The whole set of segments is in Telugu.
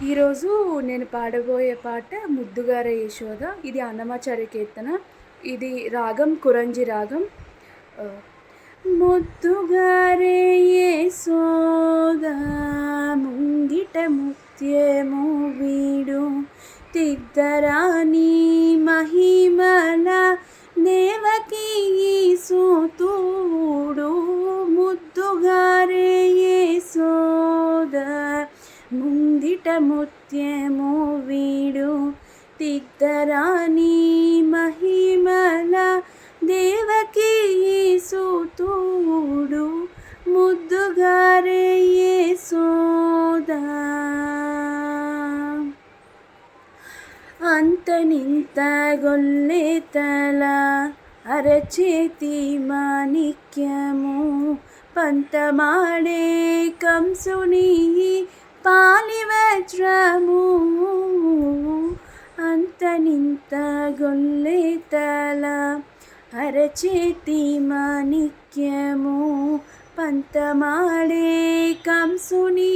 ఈరోజు నేను పాడబోయే పాట 'ముద్దుగారే యశోద'. ఇది అన్నమాచార్య కీర్తన. ఇది రాగం కురంజి రాగం. ఆహ్, ముద్దుగారే యశోద ముంగిట ముత్యము వీడు తిద్దరాని మహిమల దేవకీ సూతుడు ముద్దుగారే యశోద ముంగిట ముత్యము వీడు తిద్దరాని మహిమల దేవకీ సూతుడు ముద్దుగారే యశోద. అంతనింత గొల్లెతల అరచేతి మాణిక్యము పంతమాడే కంసుని పాలివజ్రము. అంతనింత గొల్లెతల అరచేతి మాణిక్యము పంతమాడే కంసుని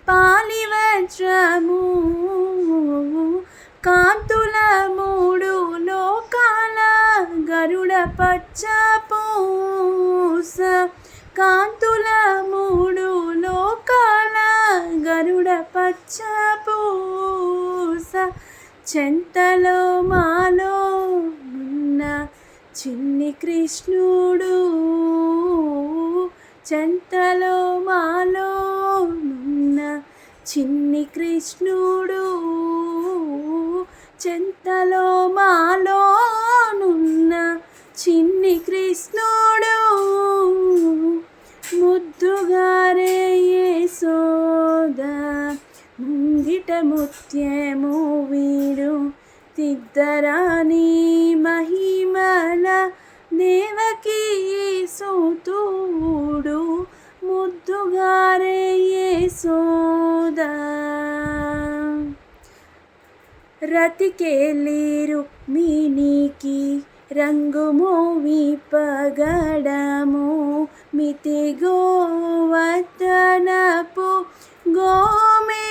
పాలివజ్రము. కాంతుల మూడు లోకాల గరుడ పచ్చ పూస. కాంతుల మూడు లోకాల గరుడ పచ్చ పూస. చెంతలో మాలో ఉన్న చిన్ని కృష్ణుడు. చెంతలో మాలో ఉన్న చిన్ని కృష్ణుడు. చెంతలో మాలోనున్న చిన్ని కృష్ణుడు ముద్దుగారే యశోద ముంగిట ముత్యము వీడు తిద్దరాని మహిమల దేవకీ సూతుడు ముద్దుగారే యశోద. రతికెళ్ళి రుక్మిణికి రంగు మోవి పగడము మితి గోవర్ధనపు గోమేనికము.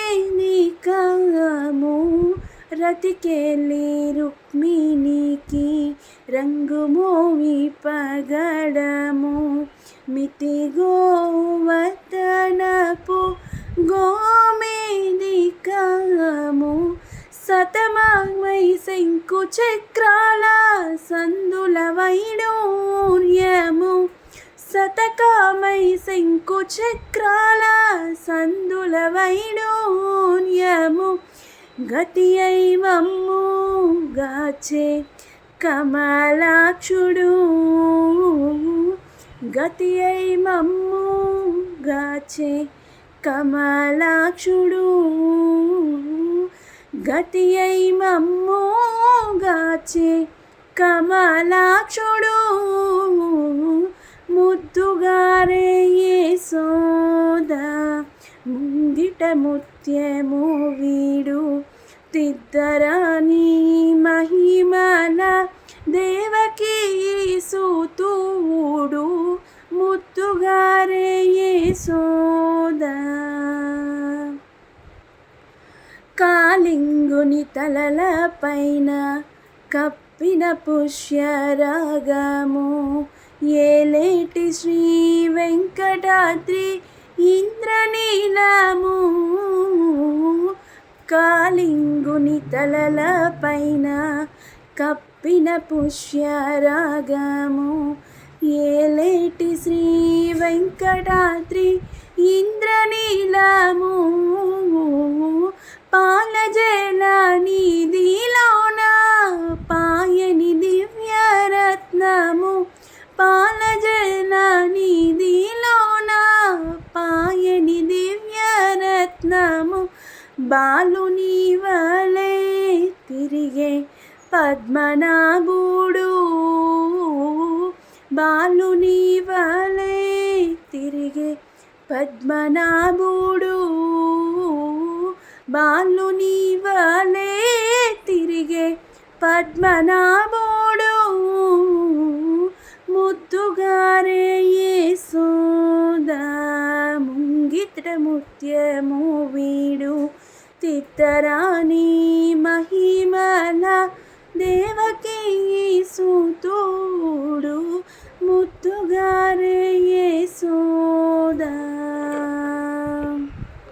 రతికెళ్ళి రుక్మిణికి రంగు మోవి పగడము మితి గోవర్ధనపు గోమేనికము. సతమై శంకు చక్రాల సందుల వైడూర్యము. శతకమై శంకు చక్రాల సందుల వైడూర్యము. గతి అయి మమ్ము గాచే కమలాక్షుడు. గతి అయి మమ్ము గాచే కమలాక్షుడు. గతి అయి మమ్ము గాచే కమలాక్షుడు ముద్దుగారే యశోద ముంగిట ముత్యము వీడు తిద్దరాని మహిమల దేవకీ సూతుడు ముద్దుగారే యశోద. కాళింగుని తలల పైన కప్పిన పుష్యరాగము ఏలేటి శ్రీ వెంకటాద్రి ఇంద్రనీలము. కాళింగుని తలల పైన కప్పిన పుష్యరాగము ఏలేటి శ్రీ వెంకటాద్రి ఇంద్రనీలము. పాలజల నిధిలోన పాయని దివ్యరత్నము. పాలజల నిధిలోన పాయని దివ్యరత్నము. బాలుని వలె తిరిగే పద్మనాభుడు. బాలుని వలె తిరిగే పద్మనాభుడు. బాలుని వలె తిరిగే పద్మనాభుడు ముద్దుగారే యశోద ముంగిట ముత్యము వీడు తిత్తరాని